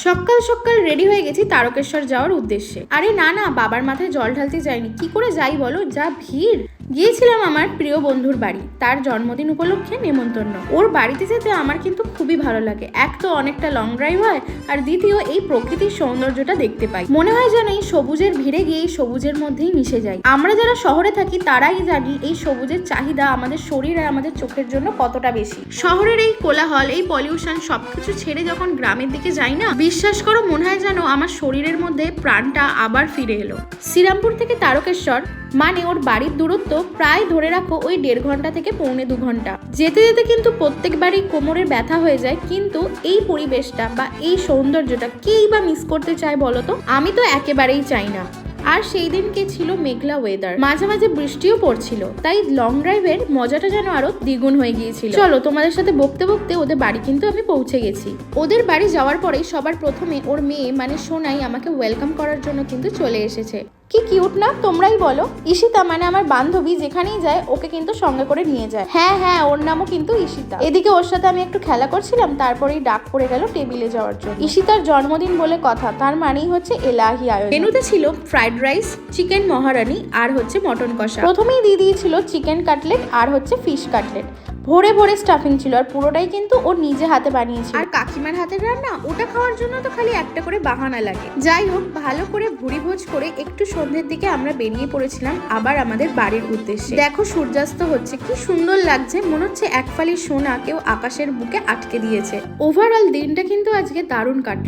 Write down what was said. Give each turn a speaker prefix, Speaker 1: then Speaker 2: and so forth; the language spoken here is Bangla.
Speaker 1: সকাল সকাল রেডি হয়ে গেছি তারকেশ্বর যাওয়ার উদ্দেশ্যে। আরে না না, বাবার মাথায় জল ঢালতে যাইনি, কি করে যাই বলো, যা ভিড়। গিয়েছিলাম আমার প্রিয় বন্ধুর বাড়ি, তার জন্মদিন উপলক্ষে নেমন্তন্ন। ওর বাড়িতে যেতে আমার কিন্তু খুবই ভালো লাগে। এক তো অনেকটা লং ড্রাইভ হয়, আর দ্বিতীয় এই প্রকৃতির সৌন্দর্যটা দেখতে পাই। মনে হয় যেন এই সবুজের ভিড়ে গিয়ে এই সবুজের মধ্যেই মিশে যাই। আমরা যারা শহরে থাকি তারাই জানি এই সবুজের চাহিদা আমাদের শরীর আর আমাদের চোখের জন্য কতটা বেশি। শহরের এই কোলাহল, এই পলিউশন সবকিছু ছেড়ে যখন গ্রামের দিকে যাই না, বিশ্বাস করো মনে হয় যেন আমার শরীরের মধ্যে প্রাণটা আবার ফিরে এলো। শ্রীরামপুর থেকে তারকেশ্বর মানে ওর বাড়ির দূরত্ব প্রায় ধরে রাখো ওই 1.5 ঘন্টা থেকে 1.25 ঘন্টা। যেতে যেতে কিন্তু প্রত্যেকবারই কোমরের ব্যথা হয়ে যায়, কিন্তু এই পরিবেশটা বা এই সৌন্দর্যটা কেই বা মিস করতে চায় বলো তো? আমি তো একেবারেই চাই না। আর সেই দিনকে ছিল মেঘলা ওয়েদার, মাঝে মাঝে বৃষ্টিও পড়ছিল, তাই লং ড্রাইভের মজাটা যেন আরো দ্বিগুণ হয়ে গিয়েছিল। চলো তোমাদের সাথে বকতে বকতে ওদের বাড়ি কিন্তু আমি পৌঁছে গেছি। ওদের বাড়ি যাওয়ার পরেই সবার প্রথমে ওর মেয়ে মানে সোনাই আমাকে ওয়েলকাম করার জন্য কিন্তু চলে এসেছে। কি কিউট না, তোমরাই বলো। ঈশিতা মানে আমার বান্ধবী যেখানেই যায় ওকে কিন্তু সঙ্গে করে নিয়ে যায়। হ্যাঁ, ওর নামও কিন্তু ঈশিতা। এদিকে ওর সাথে আমি একটু খেলা করছিলাম, তারপরেই ডাক পড়ে গেল টেবিলে যাওয়ার জন্য। ঈশিতার জন্মদিন বলে কথা, তার মানেই হচ্ছে এলাহি আয়োজন। মেনুতে ছিল ফ্রাইড রাইস, চিকেন মহারানি আর হচ্ছে মটন কষা। প্রথমেই দিয়ে দিয়েছিল চিকেন কাটলেট আর হচ্ছে ফিশ কাটলেট। ভরে ভরে স্টাফিং ছিল, আর পুরোটাই কিন্তু ও নিজে হাতে বানিয়েছিল। আর কাকিমার হাতের রান্না, ওটা খাওয়ার জন্য তো খালি একটা করে বাহানা লাগে। যাই হোক, ভালো করে ভুড়ি ভোজ করে একটু সন্ধ্যের দিকে আমরা বেরিয়ে পড়েছিলাম আবার আমাদের বাড়ির উদ্দেশ্যে। দেখো সূর্যাস্ত হচ্ছে, কি সুন্দর লাগছে, মনে হচ্ছে এক ফালি সোনা কেউ আকাশের বুকে আটকে দিয়েছে। ওভারঅল দিনটা কিন্তু আজকে দারুণ কাটলো।